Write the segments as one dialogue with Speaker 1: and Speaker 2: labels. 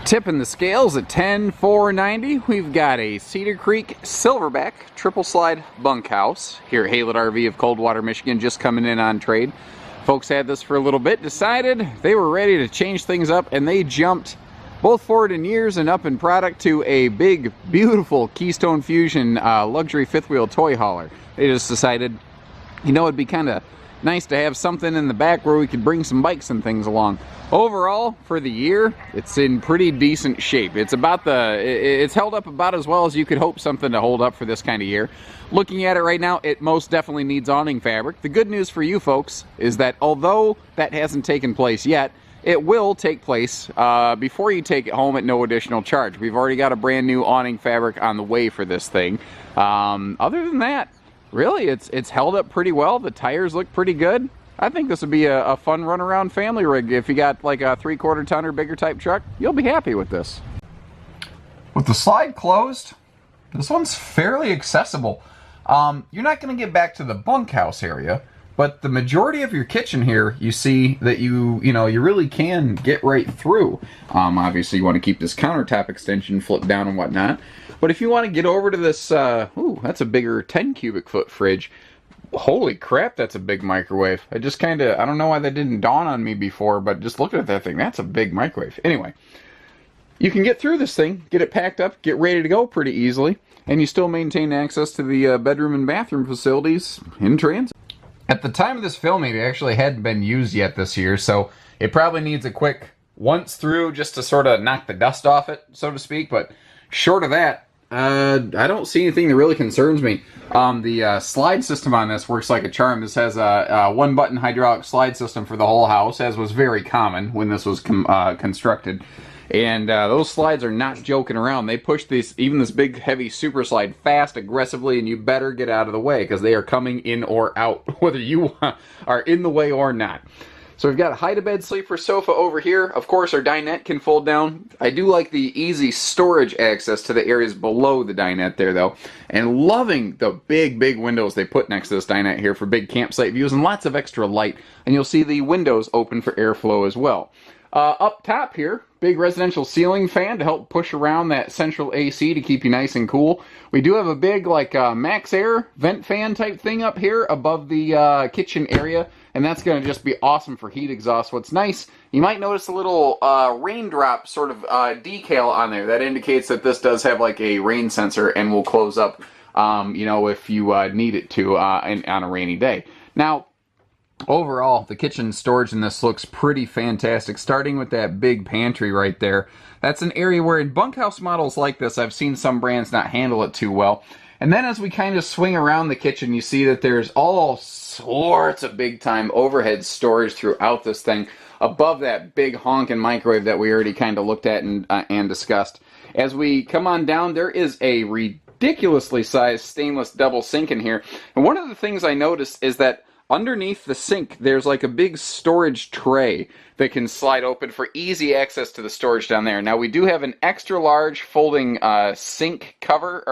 Speaker 1: Tipping the scales at 10,490, we've got a Cedar Creek Silverback triple slide bunkhouse here at Haylett RV of Coldwater, Michigan, just coming in on trade. Folks had this for a little bit, decided they were ready to change things up, and they jumped both forward in years and up in product to a big, beautiful Keystone Fusion luxury fifth wheel toy hauler. They just decided, you know, it'd be kind of nice to have something in the back where we could bring some bikes and things along. Overall, for the year, it's in pretty decent shape. It's held up about as well as you could hope something to hold up for this kind of year. Looking at it right now, it most definitely needs awning fabric. The good news for you folks is that although that hasn't taken place yet, it will take place before you take it home at no additional charge. We've already got a brand new awning fabric on the way for this thing. Other than that, really, it's held up pretty well. The tires look pretty good. I think this would be a fun run-around family rig. If you got like a 3/4 ton or bigger type truck, you'll be happy with this. With the slide closed, this one's fairly accessible. You're not going to get back to the bunkhouse area, but the majority of your kitchen here, you see that you really can get right through. Obviously, you want to keep this countertop extension flipped down and whatnot. But if you want to get over to this, ooh, that's a bigger 10 cubic foot fridge. Holy crap, that's a big microwave. I don't know why that didn't dawn on me before, but just looking at that thing, that's a big microwave. Anyway, you can get through this thing, get it packed up, get ready to go pretty easily, and you still maintain access to the bedroom and bathroom facilities in transit. At the time of this filming, it actually hadn't been used yet this year, so it probably needs a quick once through just to sort of knock the dust off it, so to speak, but short of that, I don't see anything that really concerns me. The slide system on this works like a charm. This has a one-button hydraulic slide system for the whole house, as was very common when this was constructed. And those slides are not joking around. They push even this big, heavy super slide fast, aggressively, and you better get out of the way because they are coming in or out, whether you are in the way or not. So we've got a hide-a-bed sleeper sofa over here. Of course, our dinette can fold down. I do like the easy storage access to the areas below the dinette there, though. And loving the big, big windows they put next to this dinette here for big campsite views and lots of extra light. And you'll see the windows open for airflow as well. Up top here, big residential ceiling fan to help push around that central AC to keep you nice and cool. We do have a big like Maxxair vent fan type thing up here above the kitchen area, and that's going to just be awesome for heat exhaust. What's nice, you might notice a little raindrop sort of decal on there. That indicates that this does have like a rain sensor and will close up, if you need it to on a rainy day. Now, overall, the kitchen storage in this looks pretty fantastic, starting with that big pantry right there. That's an area where in bunkhouse models like this, I've seen some brands not handle it too well. And then as we kind of swing around the kitchen, you see that there's all sorts of big-time overhead storage throughout this thing, above that big honking microwave that we already kind of looked at and discussed. As we come on down, there is a ridiculously sized stainless double sink in here. And one of the things I noticed is that underneath the sink, there's like a big storage tray that can slide open for easy access to the storage down there. Now, we do have an extra large folding sink cover,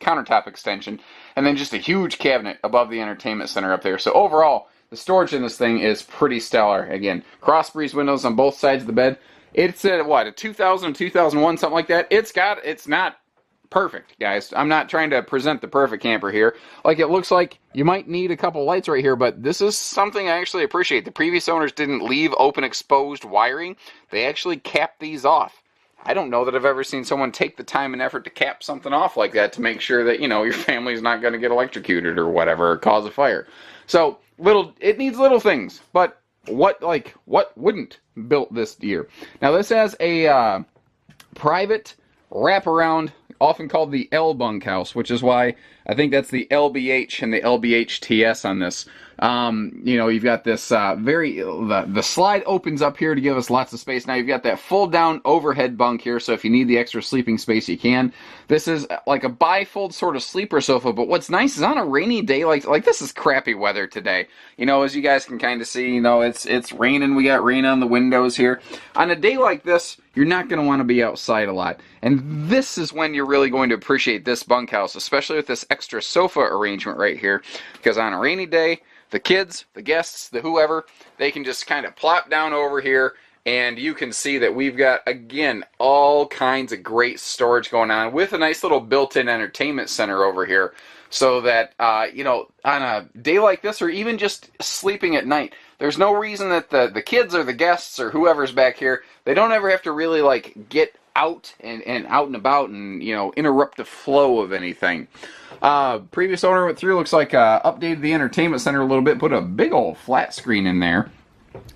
Speaker 1: countertop extension, and then just a huge cabinet above the entertainment center up there. So overall, the storage in this thing is pretty stellar. Again, cross breeze windows on both sides of the bed. It's a 2000, 2001, something like that. It's not perfect, guys. I'm not trying to present the perfect camper here. Like, it looks like you might need a couple lights right here, but this is something I actually appreciate. The previous owners didn't leave open exposed wiring. They actually capped these off. I don't know that I've ever seen someone take the time and effort to cap something off like that to make sure that, your family's not going to get electrocuted or whatever, or cause a fire. So, it needs little things, but what wouldn't built this year? Now, this has a private wraparound, often called the L bunkhouse, which is why I think that's the LBH and the LBHTS on this. You've got this the slide opens up here to give us lots of space. Now you've got that fold down overhead bunk here, so if you need the extra sleeping space, you can. This is like a bifold sort of sleeper sofa, but what's nice is on a rainy day, like this is crappy weather today. As you guys can kind of see, it's raining. We got rain on the windows here. On a day like this, you're not going to want to be outside a lot. And this is when you're really going to appreciate this bunkhouse, especially with this extra sofa arrangement right here, because on a rainy day, the kids, the guests, the whoever, they can just kind of plop down over here And you can see that we've got, again, all kinds of great storage going on with a nice little built-in entertainment center over here. So that, you know, on a day like this, or even just sleeping at night, there's no reason that the kids or the guests or whoever's back here, they don't ever have to really, like, get out and out and about and, you know, interrupt the flow of anything. Previous owner went through, looks like updated the entertainment center a little bit, put a big old flat screen in there,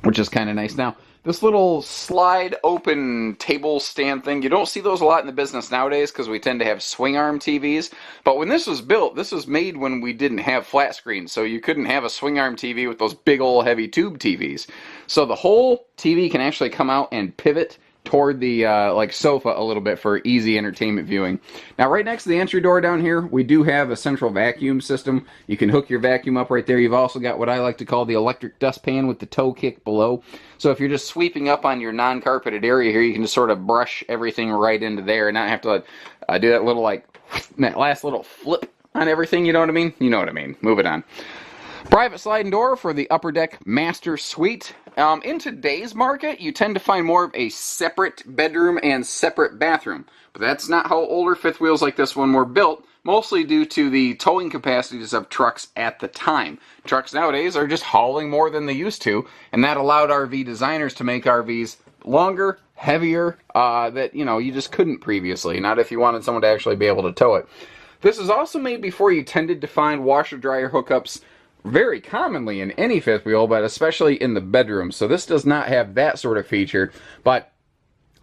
Speaker 1: which is kind of nice. Now, this little slide open table stand thing, you don't see those a lot in the business nowadays because we tend to have swing arm TVs. But when this was built, this was made when we didn't have flat screens, so you couldn't have a swing arm TV with those big old heavy tube TVs. So the whole TV can actually come out and pivot toward the like sofa a little bit for easy entertainment viewing. Now right next to the entry door down here, we do have a central vacuum system. You can hook your vacuum up right there. You've also got what I like to call the electric dustpan with the toe kick below. So if you're just sweeping up on your non-carpeted area here, you can just sort of brush everything right into there and not have to do that little, like, that last little flip on everything, you know what I mean? You know what I mean. Move it on. Private sliding door for the upper deck master suite. In today's market, you tend to find more of a separate bedroom and separate bathroom. But that's not how older fifth wheels like this one were built, mostly due to the towing capacities of trucks at the time. Trucks nowadays are just hauling more than they used to, and that allowed RV designers to make RVs longer, heavier, that, you know, you just couldn't previously, not if you wanted someone to actually be able to tow it. This is also made before you tended to find washer-dryer hookups very commonly in any fifth wheel, but especially in the bedroom. So this does not have that sort of feature. But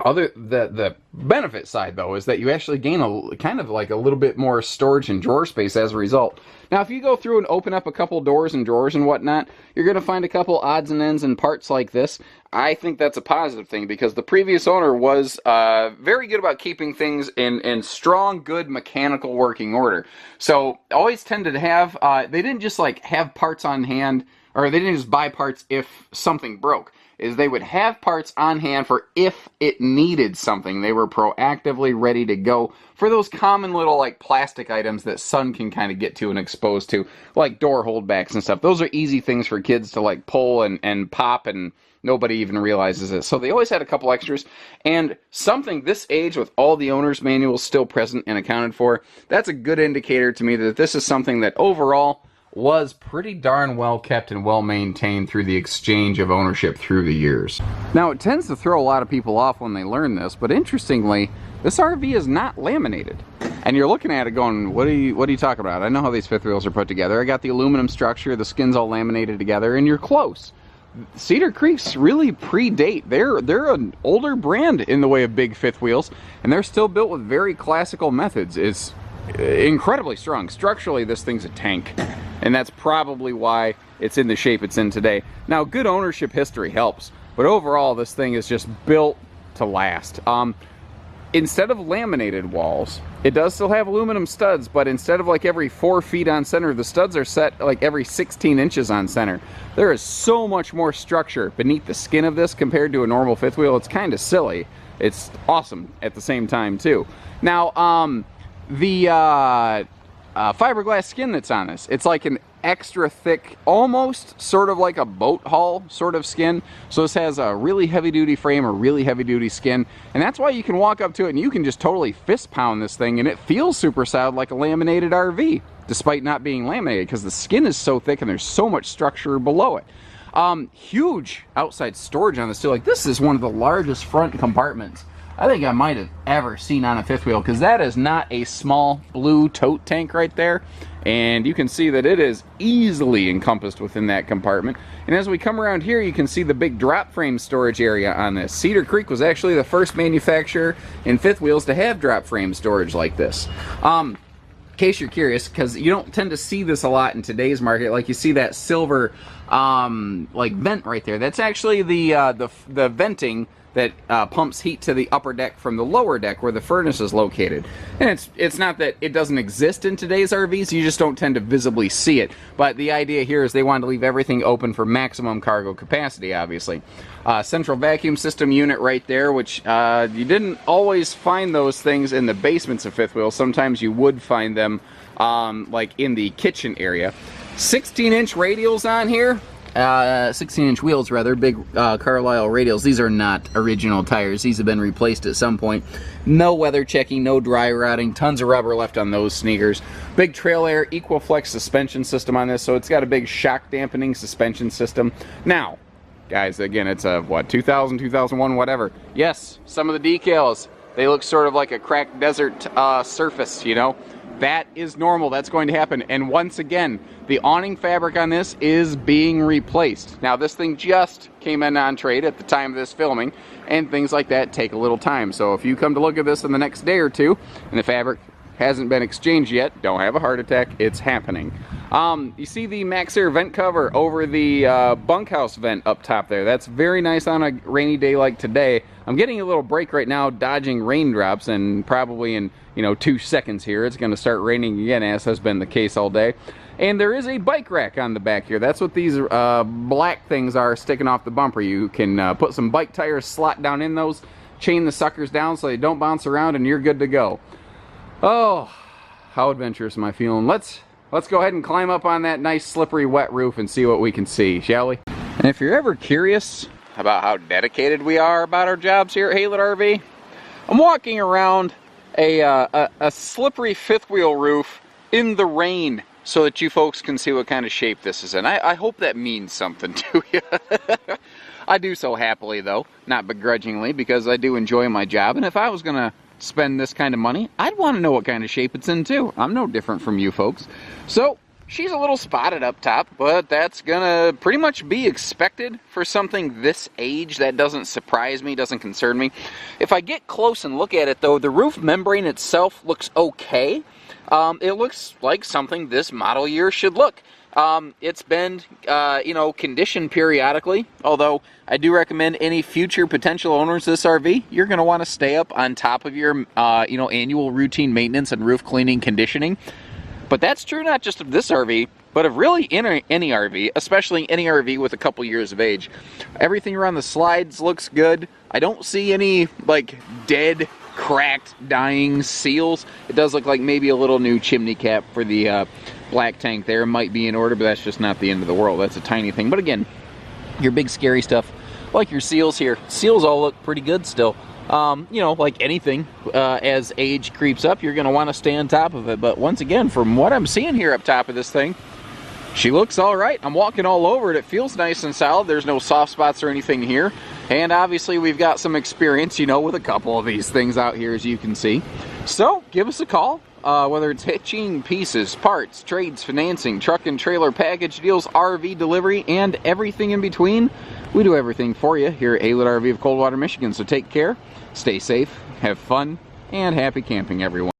Speaker 1: the benefit side, though, is that you actually gain a kind of like a little bit more storage and drawer space as a result. Now, if you go through and open up a couple doors and drawers and whatnot, you're going to find a couple odds and ends and parts like this. I think that's a positive thing because the previous owner was very good about keeping things in strong, good mechanical working order. So always tended to have, they didn't just like have parts on hand, or they didn't just buy parts if something broke. Is they would have parts on hand for if it needed something. They were proactively ready to go for those common little like plastic items that sun can kind of get to and expose to, like door holdbacks and stuff. Those are easy things for kids to like pull and pop, and nobody even realizes it. So they always had a couple extras, and something this age with all the owner's manuals still present and accounted for, that's a good indicator to me that this is something that overall was pretty darn well kept and well maintained through the exchange of ownership through the years. Now, it tends to throw a lot of people off when they learn this, but interestingly, this RV is not laminated. And you're looking at it going, what are you talking about? I know how these fifth wheels are put together. I got the aluminum structure, the skin's all laminated together, and you're close. Cedar Creeks really predate. They're an older brand in the way of big fifth wheels, and they're still built with very classical methods. It's incredibly strong. Structurally, this thing's a tank, and that's probably why it's in the shape it's in today. Now, good ownership history helps, but overall, this thing is just built to last. Instead of laminated walls, it does still have aluminum studs, but instead of like every 4 feet on center, the studs are set like every 16 inches on center. There is so much more structure beneath the skin of this compared to a normal fifth wheel. It's kind of silly. It's awesome at the same time, too. Now, the fiberglass skin that's on this, it's like an extra thick, almost sort of like a boat hull sort of skin. So this has a really heavy duty frame, a really heavy duty skin, and that's why you can walk up to it and you can just totally fist pound this thing and it feels super solid like a laminated RV, despite not being laminated because the skin is so thick and there's so much structure below it. Huge outside storage on this too. Like, this is one of the largest front compartments I think I might have ever seen on a fifth wheel, because that is not a small blue tote tank right there, and you can see that it is easily encompassed within that compartment. And as we come around here, you can see the big drop frame storage area on this. Cedar Creek was actually the first manufacturer in fifth wheels to have drop frame storage like this. In case you're curious, because you don't tend to see this a lot in today's market, like you see that silver like vent right there. That's actually the venting that pumps heat to the upper deck from the lower deck where the furnace is located. And it's not that it doesn't exist in today's RVs, you just don't tend to visibly see it. But the idea here is they wanted to leave everything open for maximum cargo capacity, obviously. Central vacuum system unit right there, which you didn't always find those things in the basements of fifth wheels. Sometimes you would find them like in the kitchen area. 16-inch radials on here. 16-inch wheels rather, big Carlisle radials. These are not original tires. These have been replaced at some point. No weather checking, no dry rotting, tons of rubber left on those sneakers. Big Trail Air Equiflex suspension system on this, so it's got a big shock dampening suspension system. Now, guys, again, it's a, what, 2000, 2001, whatever. Yes, some of the decals, they look sort of like a cracked desert surface, you know? That is normal. That's going to happen. And once again, the awning fabric on this is being replaced. Now, this thing just came in on trade at the time of this filming, and things like that take a little time. So if you come to look at this in the next day or two, and the fabric hasn't been exchanged yet, don't have a heart attack. It's happening. You see the Maxxair vent cover over the bunkhouse vent up top there. That's very nice on a rainy day like today. I'm getting a little break right now, dodging raindrops, and probably in 2 seconds here it's going to start raining again, as has been the case all day. And there is a bike rack on the back here. That's what these black things are sticking off the bumper. You can put some bike tires, slot down in those, chain the suckers down so they don't bounce around, and you're good to go. Oh, how adventurous am I feeling? Let's go ahead and climb up on that nice slippery wet roof and see what we can see, shall we? And if you're ever curious about how dedicated we are about our jobs here at Haylett RV, I'm walking around a slippery fifth wheel roof in the rain so that you folks can see what kind of shape this is in. I hope that means something to you. I do so happily though, not begrudgingly, because I do enjoy my job, and if I was gonna spend this kind of money, I'd want to know what kind of shape it's in too. I'm no different from you folks. So she's a little spotted up top, but that's gonna pretty much be expected for something this age. That doesn't surprise me, doesn't concern me. If I get close and look at it though, the roof membrane itself looks okay. It looks like something this model year should look. It's been, conditioned periodically, although I do recommend any future potential owners of this RV, you're going to want to stay up on top of your, annual routine maintenance and roof cleaning conditioning. But that's true not just of this RV, but of really any RV, especially any RV with a couple years of age. Everything around the slides looks good. I don't see any, dead, cracked, dying seals. It does look like maybe a little new chimney cap for the black tank there might be in order, but that's just not the end of the world. That's a tiny thing. But again, your big scary stuff, like your seals here, seals all look pretty good still. Like anything, as age creeps up, you're going to want to stay on top of it. But once again, from what I'm seeing here up top of this thing, she looks all right. I'm walking all over it. It feels nice and solid. There's no soft spots or anything here. And obviously we've got some experience, with a couple of these things out here, as you can see. So give us a call, whether it's hitching, pieces, parts, trades, financing, truck and trailer package deals, RV delivery, and everything in between. We do everything for you here at Haylett RV of Coldwater, Michigan. So take care, stay safe, have fun, and happy camping, everyone.